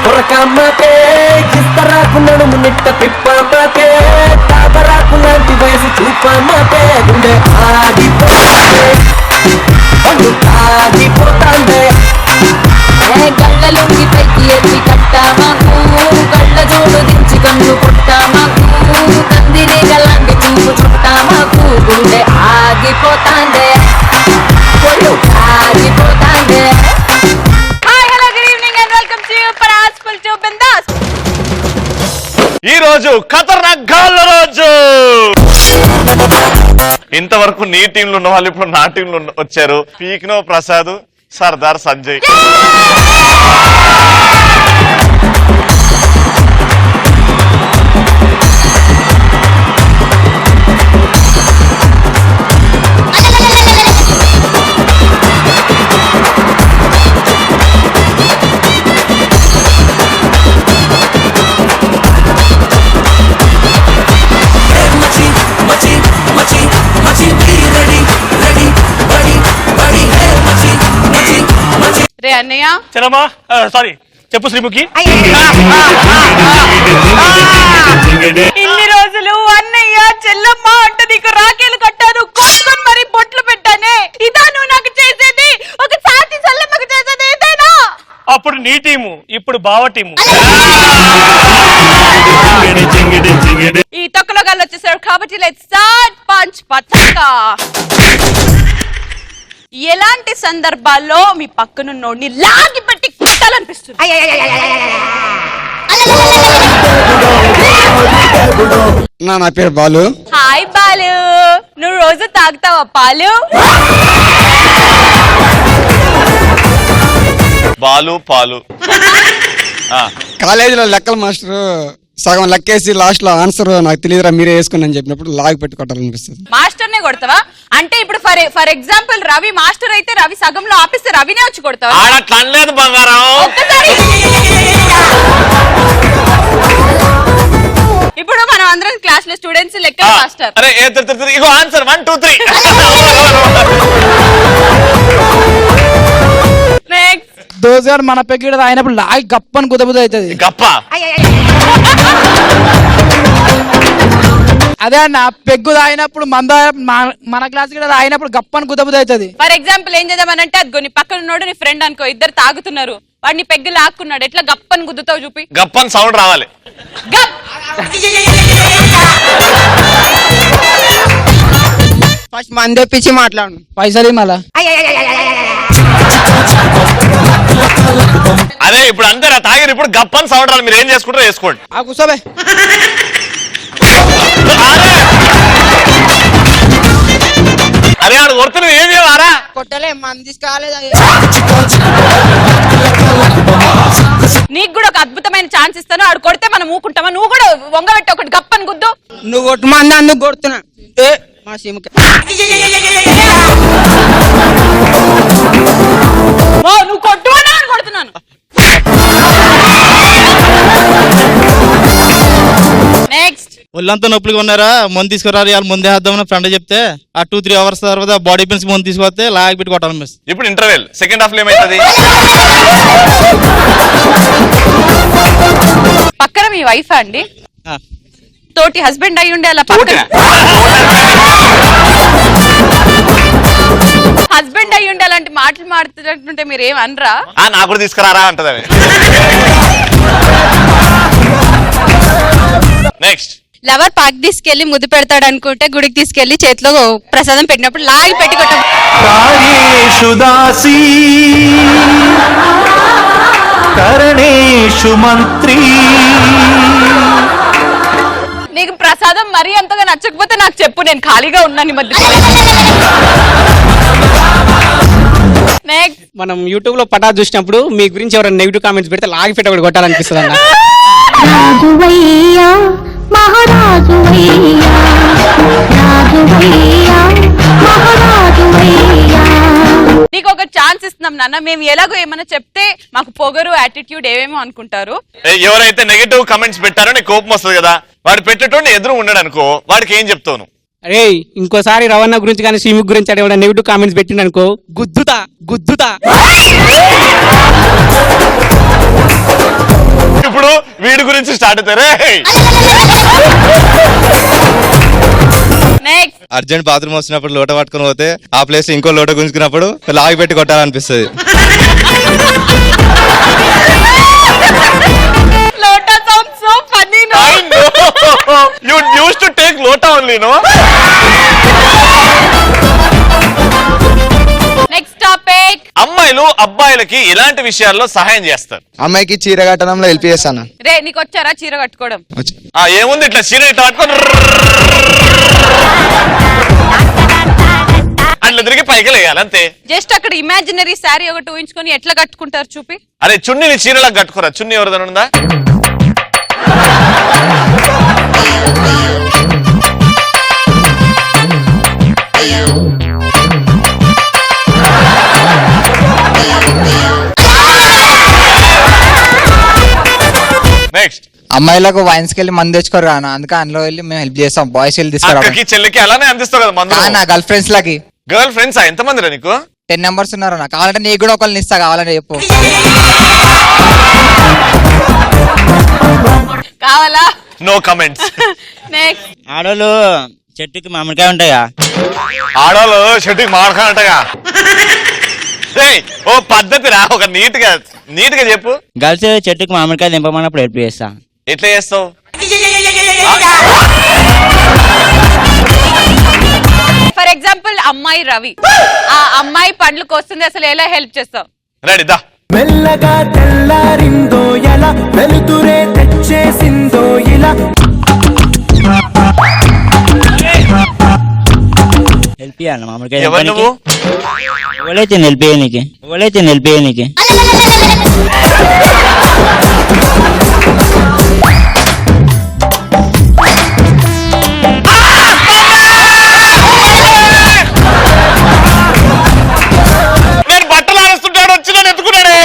కొరకమ్మకే ఇస్తరాకు నడుము నిట్ట తిప్పమ్మకే తాబరాకు లాంటి వయసు చూపమ్మకే గుండె ఆగిపోతాండే పండు తాగిపోతాండే గళ్ళలుంగి పైకి ఎత్తి కట్టామాకు కళ్ళ జోడు దించి కన్ను కొట్టామాకు కందిరే గలాంటి చూపు చుట్టామాకు గుండె ఆగిపోతాండే ఒళ్ళు ఆగిపోతాండే. ఈ రోజు ఖతర్నాక్ గాళ్ళ రోజు. ఇంతవరకు నీ టీంలు ఉన్న వాళ్ళు ఇప్పుడు నా టీంలు వచ్చారు. పీక్నో ప్రసాద్, సర్దార్ సంజయ్. రే అన్నయ్య, చలమా సారీ చెప్పు శ్రీముఖి. ఇన్ని రోజులు అన్నయ్య చెల్లమ్మ అంటే నీకు రాఖీలు కట్టాను, కొట్టుకొని మరి బొట్లు పెట్టానే. ఇదా నువ్వు నాకు చేసేది? ఒక సాటి చెల్లమ్మకు చేసేది ఏదైనా? అప్పుడు నీ టీము, ఇప్పుడు బావ టీము. ఈ తొక్కలో గాళ్ళు వచ్చేసారు కాబట్టి లెట్స్ స్టార్ట్ పంచ్ పతాకా. ఎలాంటి సందర్భాల్లో మీ పక్కనున్నోడిని లాగి పెట్టి కుట్టాలనిపిస్తుంది? నా పేరు బాలు. హాయ్ బాలు, నువ్వు రోజు తాగుతావా పాలు? బాలు పాలు. కాలేజీలో లెక్కల మాస్టర్ సగం లెక్కేసి లాస్ట్ లో ఆన్సర్ నాకు తెలియదురా మీరే వేసుకుని అని చెప్పినప్పుడు లాగి పెట్టి కొట్టాలనిపిస్తుంది. మాస్టర్ నే కొడతావా? అంటే ఇప్పుడు ఫర్ ఎగ్జాంపుల్ రవి మాస్టర్ అయితే రవి సగంలో ఆపిస్తే రవినే వచ్చి కొడతావా? లేదు బంగారం. ఇప్పుడు మనం అందరం క్లాస్ లో స్టూడెంట్స్ లెక్క మాస్టర్. అరే ఇగో ఆన్సర్ 1 2 3. నెక్స్ట్ దోసగాడు మన పెగ్గిడ అయినప్పుడు లాగి గప్పని గుదబుద అవుతుంది. గప్ప అదే అన్న పెగ్గు తాగినప్పుడు మన క్లాస్ గిడ తాగినప్పుడు గప్పని గుదబుద అవుతుంది. ఫర్ ఎగ్జాంపుల్ ఏం చేద్దామనంటే అదిగో నీ పక్కన ఉన్నాడు నీ ఫ్రెండ్ అనుకో, ఇద్దరు తాగుతున్నారు, వాడిని పెగ్గు లాక్కున్నాడు, ఎట్లా గప్పని గుద్దుతావు చూపి. గప్పని సౌండ్ రావాలి. ఫస్ట్ మంది తెప్పించి మాట్లాడు పైసలు మళ్ళా. అదే ఇప్పుడు అంతేనా తాగిరు, ఇప్పుడు గప్పని సౌండ్ రావాలి. మీరు ఏం చేసుకుంటారో చేసుకోండి. కూర్చోబే. అరే ఆడు కొడుతున్నా ఏం చేయవారా? కొట్టలే మంది తీసుకోలేదు. నీకు కూడా ఒక అద్భుతమైన ఛాన్స్ ఇస్తాను, ఆడు కొడితే మనం ఊకుంటామా? నువ్వు కూడా వంగబెట్టి ఒకటి గప్పని గుద్దు. నువ్వు కొట్టు మంది అందుకు కొడుతున్నా మా సీమకి. నువ్వు కొట్టువన్నా అని కొడుతున్నాను. నెక్స్ట్ ఒళ్ళంతా నొప్పులుగా ఉన్నారా, మందు తీసుకురారు వాళ్ళు ముందే వేద్దామని ఫ్రెండ్ చెప్తే ఆ 2-3 అవర్స్ తర్వాత బాడీ పెయిన్స్ మందు తీసుకొస్తే లాగి పెట్టి కొట్టాలి మిస్. ఇప్పుడు ఇంటర్వెల్ సెకండ్ హాఫ్ లో ఏమైతుంది? పక్కన మీ వైఫ్ అండి, తోటి హస్బెండ్ అయి ఉండే అలా హస్బెండ్ అయి ఉండే అలాంటి మాటలు మాడుతుంటే మీరు ఏం అనరా? నాకు కూడా తీసుకురారా అంటది. నెక్స్ట్ లవర్ పాక్ తీసుకెళ్లి ముద్దు పెడతాడు అనుకుంటే గుడికి తీసుకెళ్లి చేతిలో ప్రసాదం పెట్టినప్పుడు లాగి పెట్టి కొట్టాం. నీకు ప్రసాదం మరీ అంతగా నచ్చకపోతే నాకు చెప్పు, నేను ఖాళీగా ఉన్నాను ఈ మధ్య. నెక్స్ట్ మనం యూట్యూబ్ లో పటా చూసినప్పుడు మీ గురించి ఎవరైనా నెగిటివ్ కామెంట్స్ పెడితే లాగి పెట్టి ఒకటి కొట్టాలనిపిస్తుంది అన్న. నీకు ఒక ఛాన్స్ నాన్న మేము ఎలాగో ఏమైనా చెప్తే మాకు పొగరు యాటిట్యూడ్ ఏమేమో అనుకుంటారు. ఎవరైతే నెగటివ్ కమెంట్స్ పెట్టారో నీకు కోపం వస్తుంది కదా, వాడు పెట్టేటోడిని ఎదురు ఉన్నాడు అనుకో, వాడికి ఏం చెప్తాను? అరే ఇంకోసారి రవణ గురించి కానీ శ్రీముఖ్ గురించి అడే నెగిటివ్ కామెంట్స్ పెట్టిండు అనుకో, గుద్దుతా గుద్దుతా. ఇప్పుడు వీడి గురించి స్టార్ట్ అవుతారే. నెక్స్ట్ అర్జెంట్ బాత్రూమ్ వచ్చినప్పుడు లోట పట్టుకుని పోతే ఆ ప్లేస్ ఇంకో లోట గుంజుకున్నప్పుడు లాగి పెట్టి కొట్టాలనిపిస్తుంది. లోటా sound so funny no. You used to take lota only, no? Next topic. అమ్మాయిలు అబ్బాయిలకి ఎలాంటి విషయాల్లో సహాయం చేస్తారు? అమ్మాయికి చీర కట్టడంలో హెల్ప్ చేస్తాను. రే నీకు వచ్చారా చీర కట్టుకోవడం? ఏముంది, ఇట్లా చీర ఇట్లా పట్టుకొని అట్లా తిరిగి పైకి లేయాలి అంతే. జస్ట్ అక్కడ ఇమాజినరీ శారీ ఒకటి ఊహించుకొని ఎట్లా కట్టుకుంటారు చూపి. అరే చున్నీని చీరలా కట్టుకోరా, చున్నీ ఎవరిదైనా ఉందా? నెక్స్ట్, అమ్మాయిలకు వైన్స్ కెళ్ళి మంది తెచ్చుకోరు అన్న, అందుకే అందులో వెళ్ళి మేము హెల్ప్ చేస్తాం. బాయ్స్ వెళ్ళి తీసుకురా. అక్కకి చెల్లికి అలానే అందిస్తావు కదా మందు. నా గర్ల్ ఫ్రెండ్స్ లకి గర్ల్ ఫ్రెండ్స్ ఎంత మంది రా నీకు? 10 నెంబర్స్ ఉన్నారు అన్న. కావాలంటే నీకు కూడా ఒకళ్ళని ఇస్తా, కావాలంటే చెప్పు. కావాలా? No comments. నెక్స్ట్. ఆడోళ్ళు చెట్టుకి మామిడికాయ ఉంటాయా? ఆడవాళ్ళు చెట్టుకి మాడకాలంటగా. ఓ పద్ధతి రా, ఒక నీట్ గా చెప్పు. గర్ల్స్ చెట్టుకి మామిడికాయ దింపమన్నప్పుడు హెల్ప్ చేస్తా. ఎట్లా చేస్తావు? ఫర్ ఎగ్జాంపుల్ అమ్మాయి రవి, ఆ అమ్మాయి పండ్లు కోస్తుంది, అసలు ఎలా హెల్ప్ చేస్తావు? రెడీ దా. మెల్లగా తెల్లారిందో ఎలా, వెలుతురే తెచ్చేసిందో ఇలా. హెల్ప్ చేయాలి మామిడికాయ ఎవరు నువ్వు? ఎవరైతే హెల్ప్ చేయనీకి, ఎవరైతే హెల్ప్ చేయనీకి. నేను బట్టలు ఆరేస్తుంటాడు వచ్చి నన్ను ఎత్తుకున్నాడే.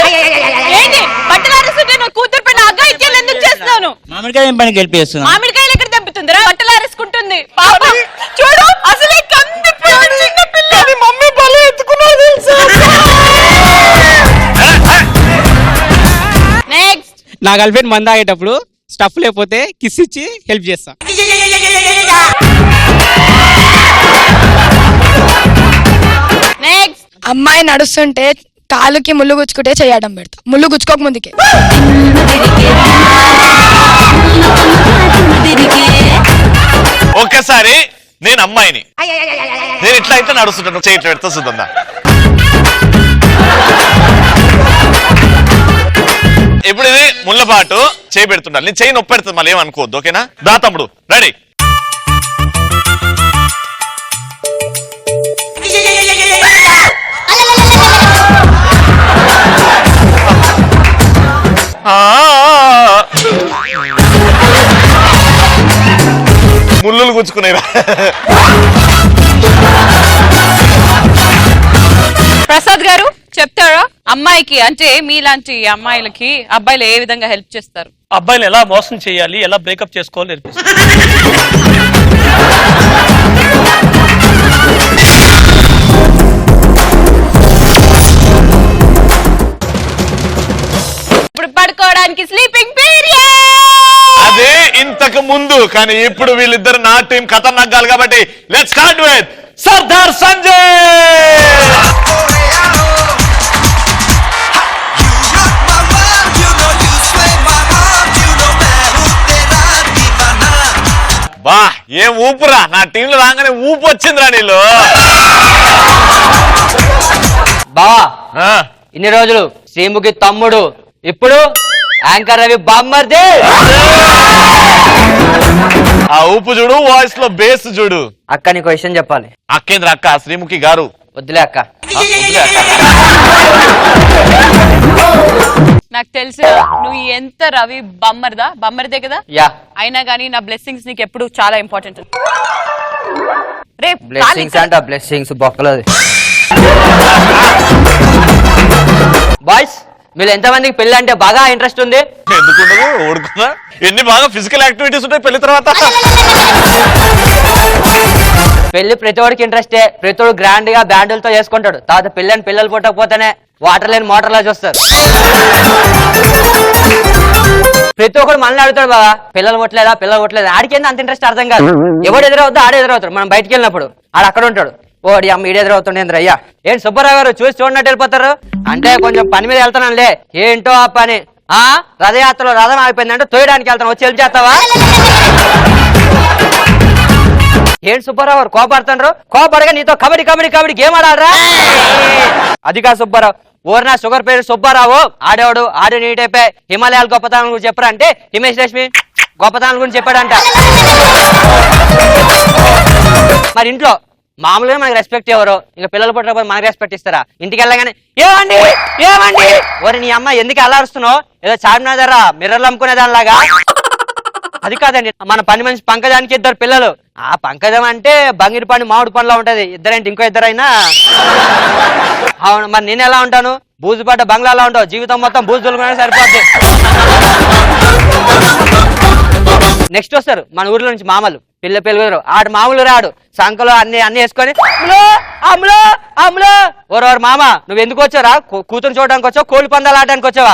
ఏంటి బట్టలు ఆరేస్తుంటే నువ్వు కూతురు పైన అఘాయిత్యాలు ఎందుకు చేస్తున్నాను? మామిడికాయ దింపడానికి హెల్ప్ చేస్తున్నా. మామిడికాయలు ఎక్కడ తెంపుతుందిరా? బట్టలు ఆరేసుకుంటుంది పాపం. చూడు అసలే కందిపోయిన చిన్న పిల్ల. మమ్మీ బలు ఎత్తుకున్నాడు తెలుసా? నెక్స్ట్. నా గర్ల్ ఫ్రెండ్ మంద ఆగేటప్పుడు స్టఫ్ లేకపోతే కిస్ ఇచ్చి హెల్ప్ చేస్తా. నెక్స్ట్. అమ్మాయి నడుస్తుంటే కాలుకి ముళ్ళు గుచ్చుకుంటే చేయడం పెడతా, ముళ్ళు గుచ్చుకోక ముందుకే. ఒక్కసారి నేను అమ్మాయిని, నేను ఇట్లా అయితే నడుస్తుంటాను, చేయి ఇట్లా పెడతా చూద్దా. ఇప్పుడు ఇది ముళ్ళపాటు చేయి పెడుతుండాలి, నేను చేయి నొప్పి పెడుతుంది, మళ్ళీ ఏమనుకోవద్దు, ఓకేనా? దా తమ్ముడు, రెడీ. ముళ్ళులు గుచ్చుకునేవా? ప్రసాద్ గారు చెప్తారా అమ్మాయికి, అంటే మీలాంటి అమ్మాయిలకి అబ్బాయిలు ఏ విధంగా హెల్ప్ చేస్తారు? అబ్బాయిలు ఎలా మోసం చేయాలి, ఎలా బ్రేకప్ చేసుకోవాలి నేర్పిస్తారు. ఇప్పుడు పడుకోవడానికి స్లీపింగ్ పీరియడ్. అదే ఇంతకు ముందు, కానీ ఇప్పుడు వీళ్ళిద్దరు నా టీం ఖతర్నాక్ కాబట్టి let's start with Sardar Sanjay. బా ఏం ఊపురా, నా టీంలో రాగానే ఊపు వచ్చిందిరా నీళ్ళు. బావా ఇన్ని రోజులు శ్రీముఖి తమ్ముడు, ఇప్పుడు యాంకర్ రవి బామ్మర్ది. ఆ ఊపు చూడు, వాయిస్ లో బేస్ చూడు. అక్క నీకు విషయం చెప్పాలి. అక్కేంద్ర అక్క, శ్రీముఖి గారు. వద్దులే అక్క. నాకు తెలుసు నువ్వు ఎంత రవి బమ్మర్దే కదా. యా, అయినా కానీ నా బ్లెస్సింగ్స్ నీకు ఎప్పుడు చాలా ఇంపార్టెంట్. బ్లెస్సింగ్స్ అంట, బ్లెస్సింగ్స్ బొక్కలది. బాయ్స్ మీరు ఎంతమందికి పెళ్లి అంటే బాగా ఇంట్రెస్ట్ ఉంది? ఎందుకుండదు, ఓడుకుందా. ఎన్ని బాగా ఫిజికల్ యాక్టివిటీస్ ఉంటాయి పెళ్లి తర్వాత. పెళ్లి ప్రతి ఒడికి ఇంట్రెస్టే. ప్రతి ఒడు గ్రాండ్ గా బ్యాండులతో చేసుకుంటాడు. తర్వాత పెళ్లి అని పిల్లలు పుట్టకపోతేనే వాటర్ లేని మోటార్లా చూస్తారు. ప్రతి ఒక్కరు మనల్ని అడుగుతాడు బాగా పిల్లలు కొట్టలేదా పిల్లలు కొట్టలేదా. ఆడికేంది అంత ఇంట్రెస్ట్ అర్థం కాదు. ఎవడు ఎదురవుతా ఆడే ఎదురవుతాడు. మనం బయటికి వెళ్ళినప్పుడు ఆడు అక్కడ ఉంటాడు. ఓడి అమ్మ ఈడు ఎదురవుతుండే అయ్యా ఏంటి సుబ్బారావు గారు చూసి చూడనట్టు వెళ్ళిపోతారు అంటే కొంచెం పని మీద వెళ్తానంలే. ఏంటో ఆ పని? రథయాత్రలో రథం ఆగిపోయిందంటే తోయడానికి వెళ్తాను, వచ్చి వెళ్ళి చేస్తావా? ఏంటి సుబ్బారావు గారు కోపడుతున్నారు? కోపడగా నీతో కబడ్డీ కబడ్డీ కబడ్డీ గేమ్ ఆడారా? అది కాదు సుబ్బారావు. ఓర్నా షుగర్ పేరు సుబ్బారావు ఆడేవాడు ఆడి నీటైపే హిమాలయాల గొప్పతనం గురించి చెప్పరా అంటే హిమేష్ రేష్మి గొప్పతనం గురించి చెప్పాడంట. మరి ఇంట్లో మామూలుగా మనకి రెస్పెక్ట్ ఎవరు, ఇంకా పిల్లలు పుట్టకపోతే మనకి రెస్పెక్ట్ ఇస్తారా? ఇంటికి వెళ్ళగానే ఏమండి ఏమండి ఓరి నీ అమ్మ ఎందుకు అల్లారుస్తున్నావు? ఏదో చార్మినార్ దగ్గర మిర్రర్లు అమ్ముకునే దానిలాగా. అది కాదండి, మన పని మనిషి పంకజానికి 2 పిల్లలు. ఆ పంకజం అంటే బంగిరి పండు మామిడి పండులో ఉంటది. ఇద్దరేంటి ఇంకో ఇద్దరైనా? అవును, మరి నేను ఎలా ఉంటాను? బూజు పడ్డ బంగ్లాలా ఉంటావు, జీవితం మొత్తం బూజు దొరుకునే సరిపోద్ది. నెక్స్ట్ వస్తారు మన ఊర్లో నుంచి మామలు పిల్ల పెళ్ళుగురు. ఆడు మామూలు రాడు, సంకలో అన్ని వేసుకొని అమ్ములో అమ్ములో ఓరవరు మామ నువ్వు ఎందుకు వచ్చారా? కూతురు చూడడానికి వచ్చావు, కోడి పందాలు ఆడడానికి వచ్చావా?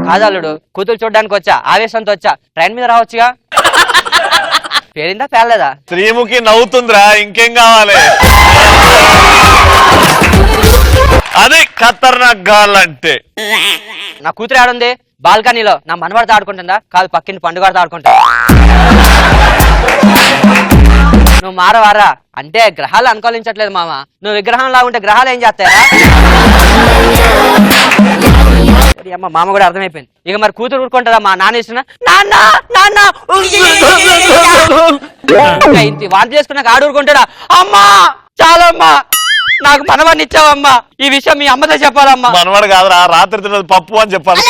కాదల్లుడు కూతురు చూడడానికి వచ్చా, ఆవేశంతో వచ్చా. ట్రైన్ మీద రావచ్చుగా. పేరిందా పేర్లేదా? శ్రీముఖి నవ్వుతుందిరా, ఇంకేం కావాలి? అది ఖతర్నాక్ గర్ల్ అంటే. నా కూతురు ఆడుంది బాల్కనీలో, నా మనవడితో ఆడుకుంటుందా? కాదు, పక్కింటి పండుగతో ఆడుకుంటా. నువ్వు మారవారా అంటే గ్రహాలు అనుకూలించట్లేదు మామ. నువ్వు విగ్రహం లాగా ఉంటే గ్రహాలు ఏం చేస్తాయా? అమ్మ మామ కూడా అర్థమైపోయింది. ఇక మరి కూతురు ఊరుకుంటారా? మా నాన్న ఇస్తున్నా నాన్న నాన్న ఇంత వాంతి చేసుకున్నాక ఆడు ఊరుకుంటాడా? అమ్మా చాలమ్మా నాకు మనవాడిని ఇచ్చావమ్మా, ఈ విషయం మీ అమ్మతో చెప్పాలమ్మా. మనవాడు కాదురా, రాత్రి తిన్నది పప్పు అని చెప్పాలి.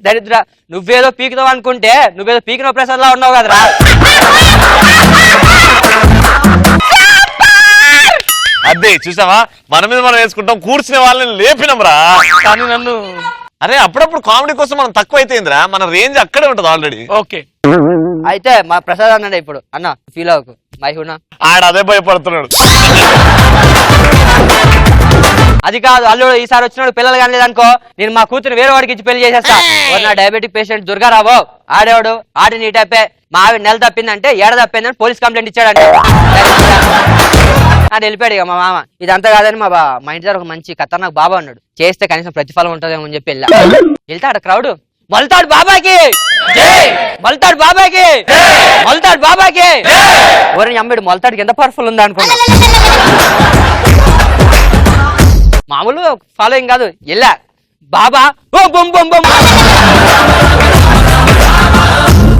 దరిద్ర నువ్వేదో పీకుతావు అనుకుంటే నువ్వేదో పీకిన ప్రసాద్ లా ఉన్నావు కదరా. అదే చూసావా, మన మీద మనం వేసుకుంటాం, కూర్చునే వాళ్ళని లేపినాం రా. కానీ నన్ను అరే అప్పుడప్పుడు కామెడీ కోసం మనం తక్కువ అయితేందిరా, మన రేంజ్ అక్కడే ఉంటది ఆల్రెడీ. ఓకే అయితే మా ప్రసాద్ అన్నాడు ఇప్పుడు అన్న ఫీల్ అవ్వకు మైహునా. ఆడ అదే భయపడుతున్నాడు. అది కాదు అల్లుడు ఈసారి వచ్చినాడు పిల్లలు కానిలేదనుకో నేను మా కూతురు వేరే వాడికి ఇచ్చి పెళ్లి చేసేస్తా. నా డయాబెటిక్ పేషెంట్ దుర్గారావు ఆడేవాడు ఆడి నీ టైపే. మా ఆవిడ నెల తప్పిందంటే ఏడ తప్పిందని పోలీస్ కంప్లైంట్ ఇచ్చాడంటే అది వెళ్ళిపోయాడు ఇక మా మామ. ఇదంతా కాదని మా ఇంటి దగ్గర ఒక మంచి ఖతర్నాక్ బాబా ఉన్నాడు, చేస్తే కనీసం ప్రతిఫలం ఉంటుందేమో అని చెప్పి వెళ్తాడు క్రౌడ్. మొలతాడు బాబాకి మొలతాడు బాబాకి మొలతాడు బాబాకి ఓరి అమ్మడు మొలతాడికి ఎంత పవర్ఫుల్ ఉందా అనుకున్నా. మామూలు ఫాలోయింగ్ కాదు, వెళ్ళా బాబా ఓ బొమ్ బొమ్ బొమ్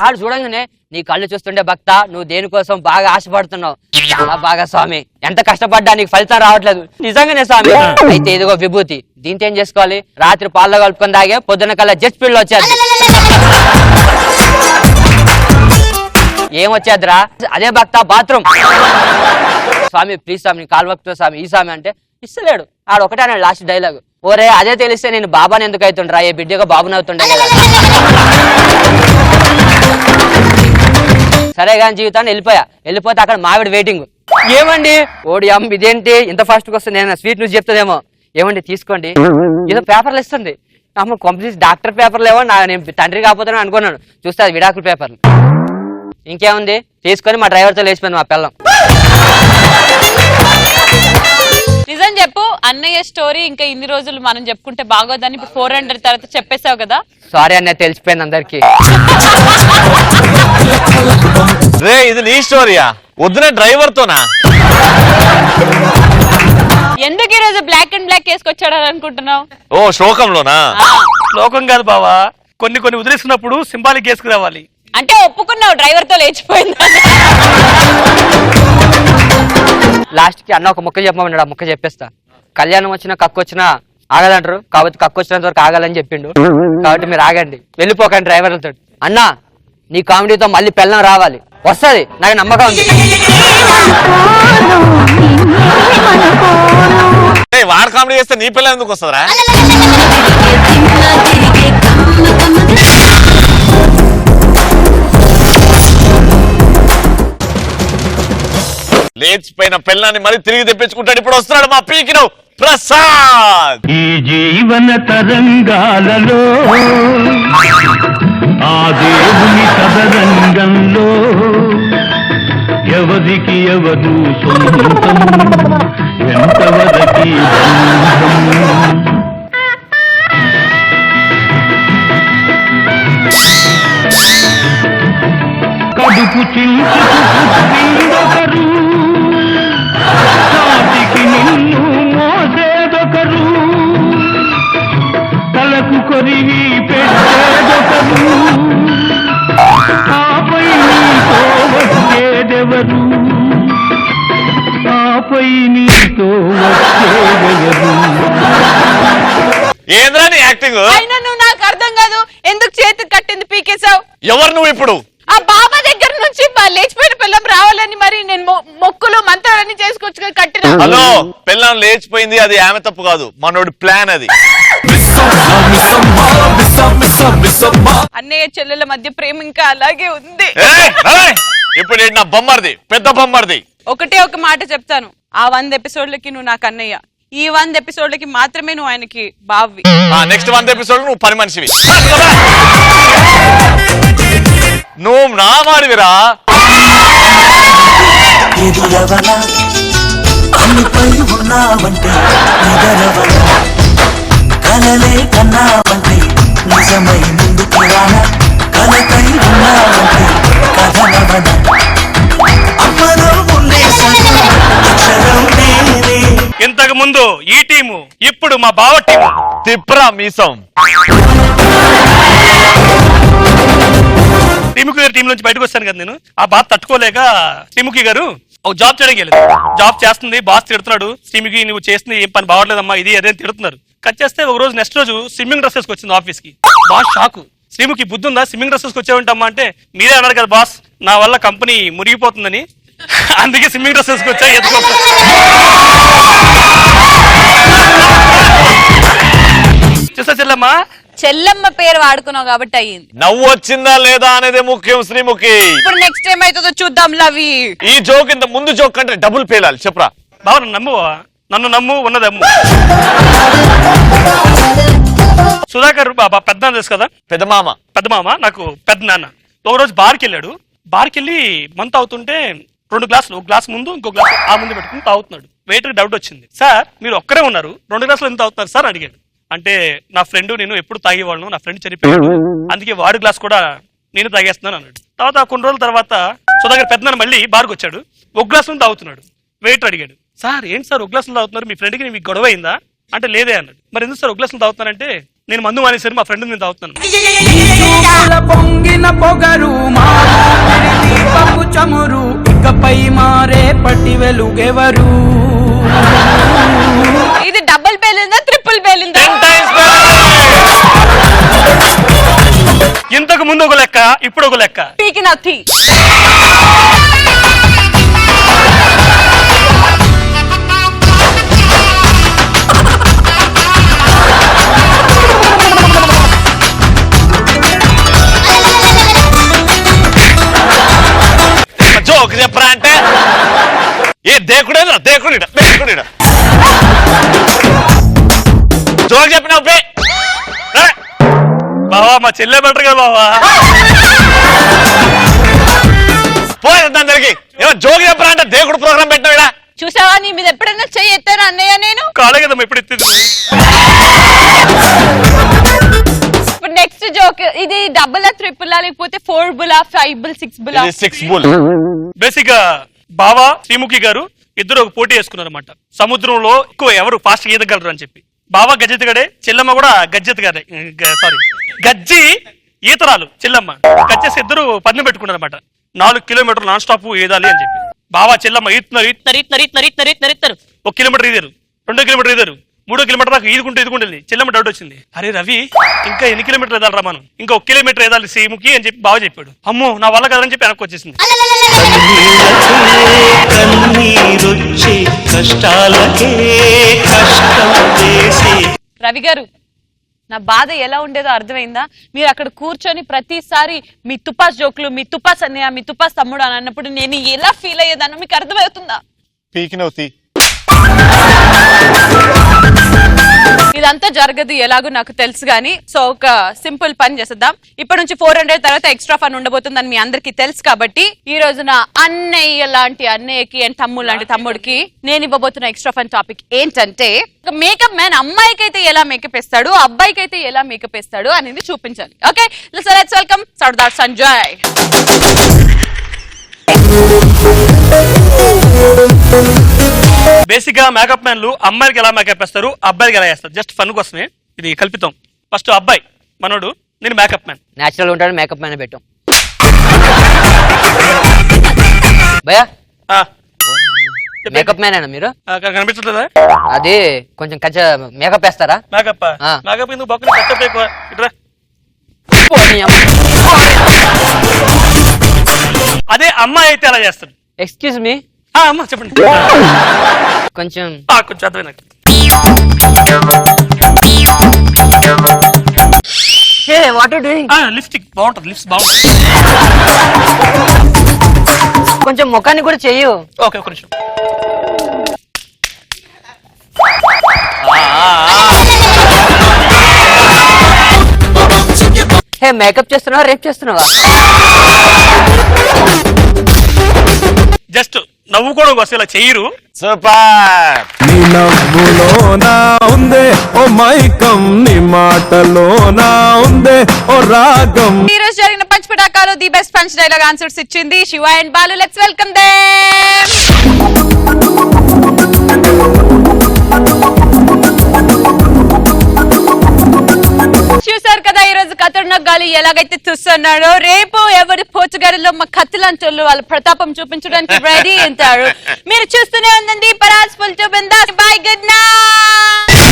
ఆడు చూడంగానే నీ కళ్ళు చూస్తుండే భక్త నువ్వు దేనికోసం బాగా ఆశపడుతున్నావు. చాలా బాగా స్వామి, ఎంత కష్టపడ్డా నీకు ఫలితం రావట్లేదు. నిజంగానే స్వామి. అయితే ఇదిగో విభూతి, దీంతో ఏం చేసుకోవాలి? రాత్రి పాల్లో కలుపుకొని తాగే పొద్దున్న కల్లా జస్ట్ స్పీడ్ లో వచ్చేది. ఏమొచ్చేదిరా? అదే భక్త బాత్రూమ్. స్వామి ప్లీజ్ స్వామి కాలు భక్తులు స్వామి ఈ స్వామి అంటే ఇస్తలేడు. ఆడు ఒకటే అన్నాడు లాస్ట్ డైలాగ్, ఓరే అదే తెలిస్తే నేను బాబాని ఎందుకు అవుతుండ్రా, ఏ బిడ్డగా బాబుని అవుతుండే కదా. సరే కానీ జీవితాన్ని వెళ్ళిపోతే అక్కడ మావిడ వెయిటింగ్. ఏమండి ఓడి అమ్మ ఇదేంటి ఇంత ఫాస్ట్ గా వస్తుంది, నేను స్వీట్ న్యూస్ చెప్తుందేమో. ఏమండి తీసుకోండి, ఏదో పేపర్లు ఇస్తుంది. అమ్మ కంప్లీట్ డాక్టర్ పేపర్లు ఏమో నేను తండ్రి కాకపోతాను అనుకున్నాను, చూస్తే అది విడాకుల పేపర్లు. ఇంకేముంది తీసుకొని మా డ్రైవర్తో లేచిపోయింది మా పిల్లం. నిజం చెప్పు అన్నయ్య స్టోరీ ఇంకా ఇన్ని రోజులు మనం చెప్పుకుంటే బాగోదని ఇప్పుడు 400 తర్వాత చెప్పేసావు కదా. సారీ అన్నయ్య తెలిసిపోయింది అందరికి. రే ఇది నీ స్టోరీయా? వద్దునే డ్రైవర్ తోనా? ఎందుకు ఈ రోజు బ్లాక్ అండ్ బ్లాక్ వేసుకొచ్చాడు అనుకుంటున్నావు? ఓ శోకంలోనా? లోకం కాదు బావా, కొన్ని వదిలేసుకున్నప్పుడు సింబాలిక్ వేసుకురావాలి. అంటే ఒప్పుకున్నావు డ్రైవర్ తో లేచిపోయింది. లాస్ట్ కి అన్న ఒక ముక్క చెప్పమన్నాడు, ఆ ముక్క చెప్పేస్తా. కళ్యాణం వచ్చినా కక్కు వచ్చినా ఆగదంటారు, కాబట్టి కక్కు వచ్చినంత వరకు ఆగాలని చెప్పిండు. కాబట్టి మీరు ఆగండి, వెళ్ళిపోకండి డ్రైవర్లతో. అన్నా నీ కామెడీతో మళ్ళీ పెళ్ళం రావాలి, వస్తుంది నాకు నమ్మకం ఉంది. వాడు కామెడీ చేస్తే నీ పిల్ల ఎందుకు వస్తుందిరా? లేచిపోయిన పిల్లాన్ని మరి తిరిగి తెప్పించుకుంటాడు. ఇప్పుడు వస్తున్నాడు మా పీకిను ప్రసాద్. ఈ జీవన తరంగాలలో ఆ దేవుని తదరంగంలో ఎవరికి ఎవరు సొంతం ఎంతవరకి బంధం. కడుపు చింతొకరు చాటికి నిన్ను మోసేదొకరు తలకు కొరివి పెట్టేదొకరు ఆపై నీతో వచ్చేదెవరు ఆపై నీతో వచ్చేదెవరు. ఏంద్రా నీ యాక్టింగ్? అయినా నువ్వు నాకు అర్థం కాదు, ఎందుకు చేతికి కట్టింది పీకేశావు? ఎవరు నువ్వు ఇప్పుడు? ఆ బాబా దగ్గర నుంచి లేచిపోయిన పిల్లం రావాలని మరి నేను మొక్కులు మంత్రాలన్నీ చేసుకొచ్చు కట్టిన. హలో, పిల్లం లేచిపోయింది, అది ఆమె తప్పు కాదు, మనోడి ప్లాన్ అది. అన్నయ్య చెల్లెల మధ్య ప్రేమ ఇంకా అలాగే ఉంది. ఇప్పుడు నా బొమ్మర్ది, పెద్ద బొమ్మర్ది. ఒకటే ఒక మాట చెప్తాను, ఆ 100 ఎపిసోడ్లకి నువ్వు నాకు అన్నయ్య, ఈ 100 ఎపిసోడ్లకి మాత్రమే నువ్వు ఆయనకి బావి. నెక్స్ట్ 100 ఎపిసోడ్ నువ్వు పని మనిషివి. నువ్వు నా మాడివిరా. ఉన్నావంటే కలలే కన్నావంటే నిజమై ముందుకు రానా కలకై ఉన్నావంటే కథనవన అమ్మలో ఉండే అక్షరం నేనే. ఇంతకు ముందు ఈ టీము, ఇప్పుడు మా బావ టీము. తిప్రా మీసం. శ్రీముఖి గారి టీం నుంచి బయటకు వస్తాను కదా నేను, ఆ బాధ తట్టుకోలేక శ్రీముఖి గారు ఒక జాబ్ చేయడానికి వెళ్ళదు. జాబ్ చేస్తుంది, బాస్ తిడుతున్నాడు, శ్రీముఖి నువ్వు చేస్తుంది ఏం పని బాగట్లేదమ్మా ఇది అదే తిడుతున్నారు. కట్ చేస్తే ఒక రోజు నెక్స్ట్ రోజు స్విమ్మింగ్ డ్రెస్సెస్ వచ్చింది ఆఫీస్ కి. బాస్ షాకు, శ్రీముఖి బుద్ధి ఉందా, స్విమ్మింగ్ డ్రెస్సెస్ వచ్చావంటమ్మా అంటే మీరే అన్నారు కదా బాస్ నా వల్ల కంపెనీ మురిగిపోతుందని, అందుకే స్విమ్మింగ్ డ్రెస్సెస్ వచ్చా ఎత్తుకో. చూసా చెల్లమ్మా, చెల్లమ్మ పేరు వాడుకున్నావు కాబట్టి అయ్యింది. నవ్వు వచ్చిందా లేదా అనేది ముఖ్యం శ్రీముఖి. ఇప్పుడు నెక్స్ట్ ఏమైతుందో చూద్దాం లవి. ఈ జోక్ ఇంత ముందు జోక్ కంటే డబుల్ పేలాలి. చెప్పరా బావ, నన్ను నమ్ము ఉన్నదమ్ము. సుధాకర్ బాబా పెద్ద తెలుసు కదా, పెద్ద మామ నాకు పెద్ద నాన్న. ఒక రోజు బార్కి వెళ్ళాడు, బార్కి వెళ్ళి మంత్ అవుతుంటే 2 గ్లాసులు, ఒక గ్లాస్ ముందు ఇంకో గ్లాస్ ఆ ముందు పెట్టుకుని తాగుతున్నాడు. వెయిటర్ డౌట్ వచ్చింది, సార్ మీరు ఒక్కరే ఉన్నారు 2 గ్లాసులు ఎందుకు తాగుతున్నారు సార్ అడిగాడు. అంటే నా ఫ్రెండ్ నేను ఎప్పుడు తాగేవాళ్ళను, నా ఫ్రెండ్ చనిపోయాడు, అందుకే వాడి గ్లాస్ కూడా నేను తాగేస్తున్నాను అన్నాడు. తర్వాత కొన్ని రోజుల తర్వాత సుధాకర్ పెద్దనాన్న మళ్ళీ బార్కి వచ్చాడు, ఒక గ్లాస్ నుండి తాగుతున్నాడు. వెయిటర్ అడిగాడు, సార్ ఏంటి సార్ ఒక గ్లాస్ తాగుతున్నారు, మీ ఫ్రెండ్కి మీకు గొడవ అయిందా అంటే లేదే అన్నాడు. మరి ఎందుకు సార్ ఒక గ్లాస్ తాగుతున్నారంటే నేను మందు మానేసరి మా ఫ్రెండ్ నేను తాగుతున్నాను. పొంగిన పొగరు దీపపు చమురు ఇకపై మారే పట్టి వెలుగెవరు. ఇది డబుల్ పేలిందా ట్రిపుల్ పేలిందా? ఇంతకు ముందు ఒక లెక్క, ఇప్పుడు ఒక లెక్క. పీకి నథి. జోక్ చెప్పరా అంటే ఏ దేకుడేనా దేకుడిడా జోక్ చెప్పినావు బావా మా చెల్లె బెటర్ కదా బావా. పోయి దాని దగ్గరికి ఏమో జోక్ చెప్పరా అంటే దేకుడు ప్రోగ్రామ్ పెట్టినా. చూసావా, నీ మీద ఎప్పుడైనా చెయ్యి ఎత్తాను అన్నయ్య నేను? కాలే కదమ్మా ఎప్పుడు ఎత్తింది. నెక్స్ట్ జోక్, ఇది డబుల్ ట్రిపుల్ లేకపోతే 4 bull 5 bull 6 bull 6 bull. Basic గా బావా శ్రీముఖి గారు ఇద్దరు ఒక పోటీ వేసుకున్నారు అనమాట, సముద్రంలో ఎక్కువ ఎవరు ఫాస్ట్ ఈదగలరు అని చెప్పి. బావా గజ్జెతగాడే, చెల్లమ్మ కూడా గజ్జెతగాడే, సారీ గజ్జి ఈతరాలు చెల్లమ్మ. గజ్జేసి ఇద్దరు పన్ను పెట్టుకున్నారు అనమాట, 4 కిలోమీటర్లు నాన్ స్టాప్ ఈదాలి అని చెప్పి. బావా చెల్లమ్మ ఈతున్నారు 1 కిలోమీటర్ ఈదారు, 2 కిలోమీటర్ ఈదారు, 3 కిలోమీటర్ దాకా ఈదుకుంటూ చెల్లమ్మ డౌట్ వచ్చింది, అరే రవి ఇంకా ఎన్ని కిలోమీటర్ ఏదాలరా మనం, ఇంకా 1 కిలోమీటర్ ఏదాలి శ్రీముఖి అని చెప్పి బావ చెప్పాడు. అమ్మో నా వల్ల కదని చెప్పి వెనక్కి వచ్చేసింది. కన్నీరొచ్చే కష్టాలకే కష్టం రవి గారు నా బాధ ఎలా ఉండేదో అర్థమైందా? మీరు అక్కడ కూర్చొని ప్రతిసారి మీ తుపాస్ జోకులు, మీ తుపాస్ అన్నయ్య, మీ తుపాస్ తమ్ముడు అని అన్నప్పుడు నేను ఎలా ఫీల్ అయ్యేదానో మీకు అర్థమవుతుందా? పీకినవుతి ఇదంతా జరగదు ఎలాగో నాకు తెలుసు గానీ, సో ఒక సింపుల్ పని చేసేద్దాం. ఇప్పటి నుంచి 400 తర్వాత ఎక్స్ట్రా ఫన్ ఉండబోతుందని మీ అందరికి తెలుసు కాబట్టి ఈ రోజు నా అన్నయ్య లాంటి అన్నయ్యకి అండ్ తమ్ముడు లాంటి తమ్ముడికి నేను ఇవ్వబోతున్న ఎక్స్ట్రా ఫన్ టాపిక్ ఏంటంటే, మేకప్ మ్యాన్ అమ్మాయికి అయితే ఎలా మేకప్ వేస్తాడు, అబ్బాయికి అయితే ఎలా మేకప్ వేస్తాడు అనేది చూపించాలి. Okay, let's welcome Sardar Sanjay. Basic గా మేకప్ మ్యాన్లు అమ్మాయికి ఎలా మేకప్ వేస్తారు, అబ్బాయికి ఎలా వేస్తారు, జస్ట్ ఫన్ కోసమే ఇది కల్పితం. ఫస్ట్ అబ్బాయి మనోడు, నేను మేకప్ మ్యాన్. నేచురల్ ఉంటాడు, మేకప్ మ్యాన్ పెట్టాం. భయ్యా మేకప్ మ్యాన్ మీరు కనిపించట్లేదా? అది కొంచెం మేకప్ వేస్తారా? మేకప్ ఆ. మేకప్ ఎందుకు బొక్కలు కట్టప్ ఎక్కువ ఇట్రా. అదే అమ్మాయి అయితే ఎలా చేస్తాడు? ఎక్స్క్యూజ్ మీ, అమ్మా చెప్పండి. కొంచెం కొంచెం అర్థమే నాకు. What you doing? లిప్స్టిక్ బాగుంటది, లిప్స్ బాగుంటది. కొంచెం ముఖాన్ని కూడా చెయ్యు. ఓకే ఒక నిమిషం. హే మేకప్ చేస్తున్నావా, రేప్ చేస్తున్నావా? జస్ట్ నవ్వుకోవడం కోసం ఇలా చెయ్యరు. సూపర్. నీ నవ్వులోనా ఉందే ఓ మైకం, నీ మాటలోనా ఉందే ఓ రాగం. ఈ రోజు జరిగిన పంచ్ పటాకాలు the best punch dialogue answers ఇచ్చింది Shiva and Balu. Let's welcome them. చూసారు కదా ఈ రోజు ఖతర్నాక్ గాలి ఎలాగైతే చూస్తున్నాడో, రేపు ఎవరి పోచుగారిలో మా కత్తులంటోళ్ళు వాళ్ళ ప్రతాపం చూపించడానికి రెడీ అంటారు. మీరు చూస్తూనే ఉండండి Paras full to bindaas. By, good night.